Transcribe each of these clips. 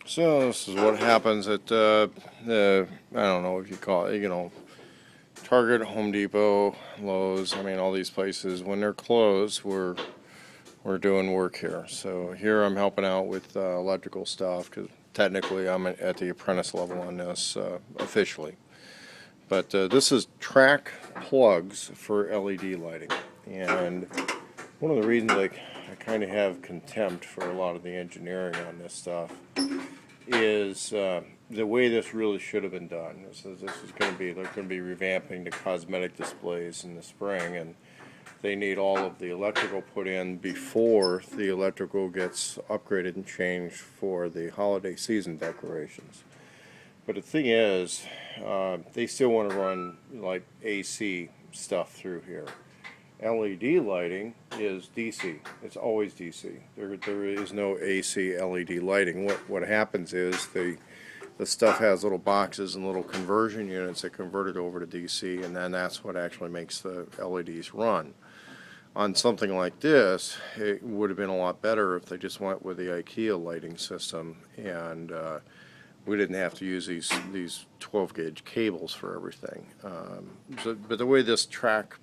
So this is what happens at I don't know if you call it, Target, Home Depot, Lowe's. I mean, all these places when they're closed, we're doing work here. So here I'm helping out with electrical stuff because technically I'm at the apprentice level on this officially. But this is track plugs for LED lighting, and one of the reasons I kind of have contempt for a lot of the engineering on this stuff is the way this really should have been done. This is going to be, they're going to be revamping the cosmetic displays in the spring, and they need all of the electrical put in before the electrical gets upgraded and changed for the holiday season decorations. But the thing is, they still want to run like AC stuff through here. LED lighting is DC. It's always DC. There is no AC LED lighting. What happens is the stuff has little boxes and little conversion units that convert it over to DC, and then that's what actually makes the LEDs run. On something like this, it would have been a lot better if they just went with the IKEA lighting system, and we didn't have to use these 12 gauge cables for everything. But the way this track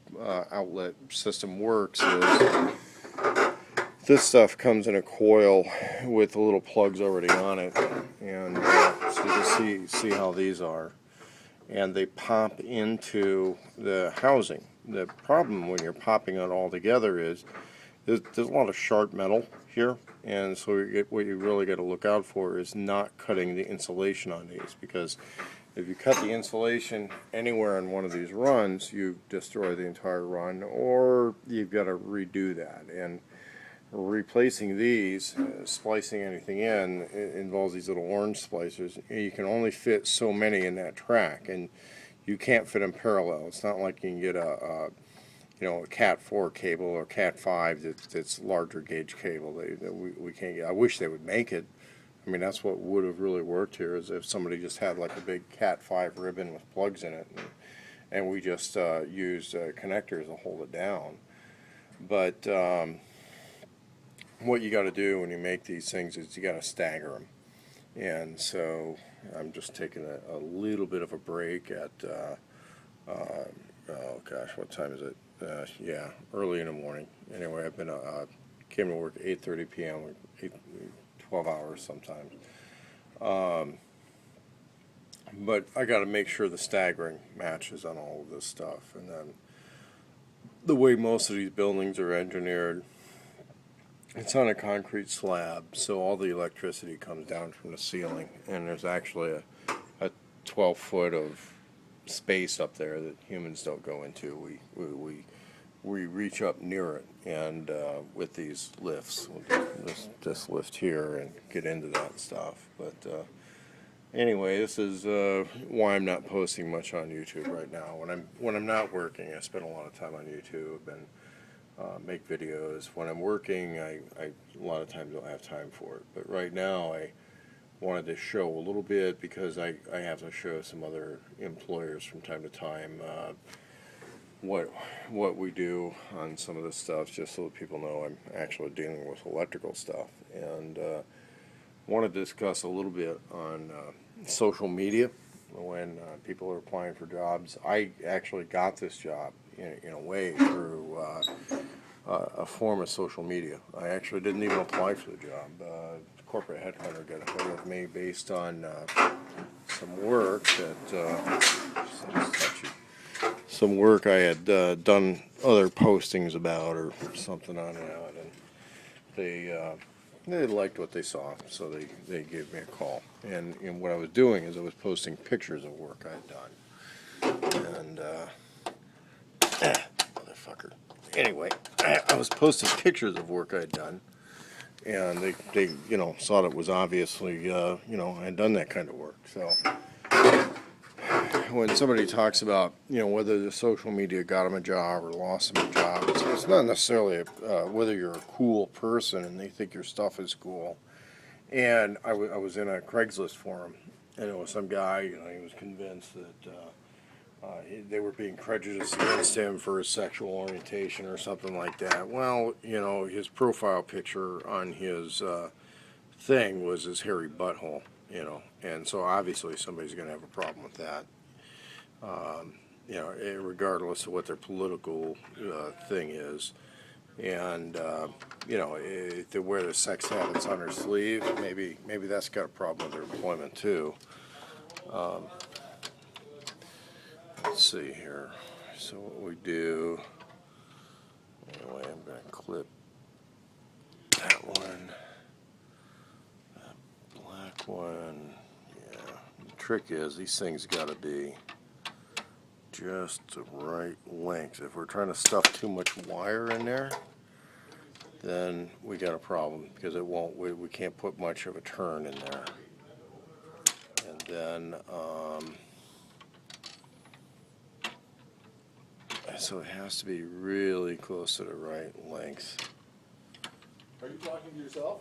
outlet system works is this stuff comes in a coil with the little plugs already on it, and so you can see how these are, and they pop into the housing. The problem when you're popping it all together is there's a lot of sharp metal here, and so what you really got to look out for is not cutting the insulation on these, because if you cut the insulation anywhere on one of these runs, you destroy the entire run, or you've got to redo that. And replacing these, splicing anything in, it involves these little orange splicers. You can only fit so many in that track, and you can't fit them parallel. It's not like you can get a Cat 4 cable or Cat 5 that's larger gauge cable. We can't get. I wish they would make it. I mean, that's what would have really worked here, is if somebody just had like a big Cat 5 ribbon with plugs in it, and we just used connectors to hold it down. But what you got to do when you make these things is you got to stagger them. And so I'm just taking a little bit of a break at, oh gosh, what time is it? Yeah, early in the morning. Anyway, I've been came to work at 8:30 p.m. 12 hours sometimes. But I got to make sure the staggering matches on all of this stuff. And then the way most of these buildings are engineered, it's on a concrete slab, so all the electricity comes down from the ceiling, and there's actually a 12 foot of space up there that humans don't go into. We reach up near it, and with these lifts, this lift here, and get into that stuff. But anyway, this is why I'm not posting much on YouTube right now. When I'm not working, I spend a lot of time on YouTube and make videos. When I'm working, I a lot of times don't have time for it. But right now, I wanted to show a little bit, because I have to show some other employers from time to time what we do on some of this stuff, just so that people know I'm actually dealing with electrical stuff. And want to discuss a little bit on social media when people are applying for jobs. I actually got this job in a way through a form of social media. I actually didn't even apply for the job. The corporate headhunter got a hold of me based on some work some work I had done other postings about or something on that, and they liked what they saw, so they gave me a call. And what I was doing is I was posting pictures of work I had done, and motherfucker. Anyway, I was posting pictures of work I'd done, and they thought it was obviously I had done that kind of work. So when somebody talks about whether the social media got them a job or lost them a job, it's not necessarily whether you're a cool person and they think your stuff is cool. And I was in a Craigslist forum, and it was some guy, he was convinced that they were being prejudiced against him for his sexual orientation or something like that. Well, his profile picture on his thing was his hairy butthole, you know, and so obviously somebody's going to have a problem with that. You know, regardless of what their political thing is. And you know, if they wear the sex habits on their sleeve, maybe that's got a problem with their employment too. Let's see here. So what we do, anyway, I'm going to clip that one, that black one. Yeah, the trick is these things got to be just the right length. If we're trying to stuff too much wire in there, then we got a problem because it won't. We can't put much of a turn in there. And then so it has to be really close to the right length. Are you talking to yourself?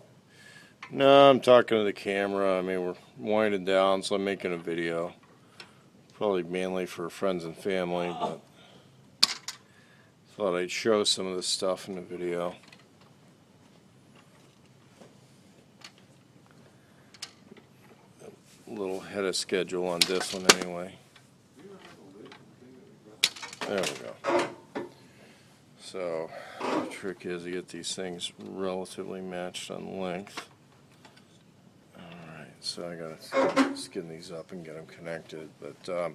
No, I'm talking to the camera. I mean, we're winding down, so I'm making a video. Probably mainly for friends and family, but thought I'd show some of the stuff in the video. A little ahead of schedule on this one anyway. There we go. So the trick is to get these things relatively matched on length. Alright, so I gotta skin these up and get them connected. But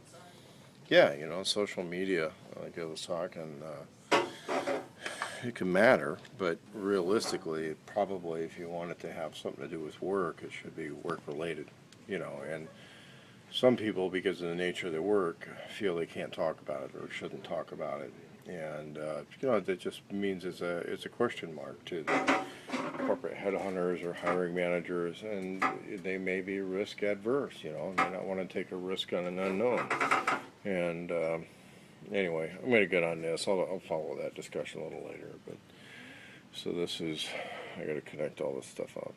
yeah, you know, social media, like I was talking, it can matter, but realistically, probably if you want it to have something to do with work, it should be work related, you know. And some people, because of the nature of their work, feel they can't talk about it or shouldn't talk about it. And you know, that just means it's a question mark to the corporate headhunters or hiring managers, and they may be risk adverse, you know, and may not want to take a risk on an unknown. And anyway, I'm going to get on this. I'll follow that discussion a little later. But so this is, I got to connect all this stuff up.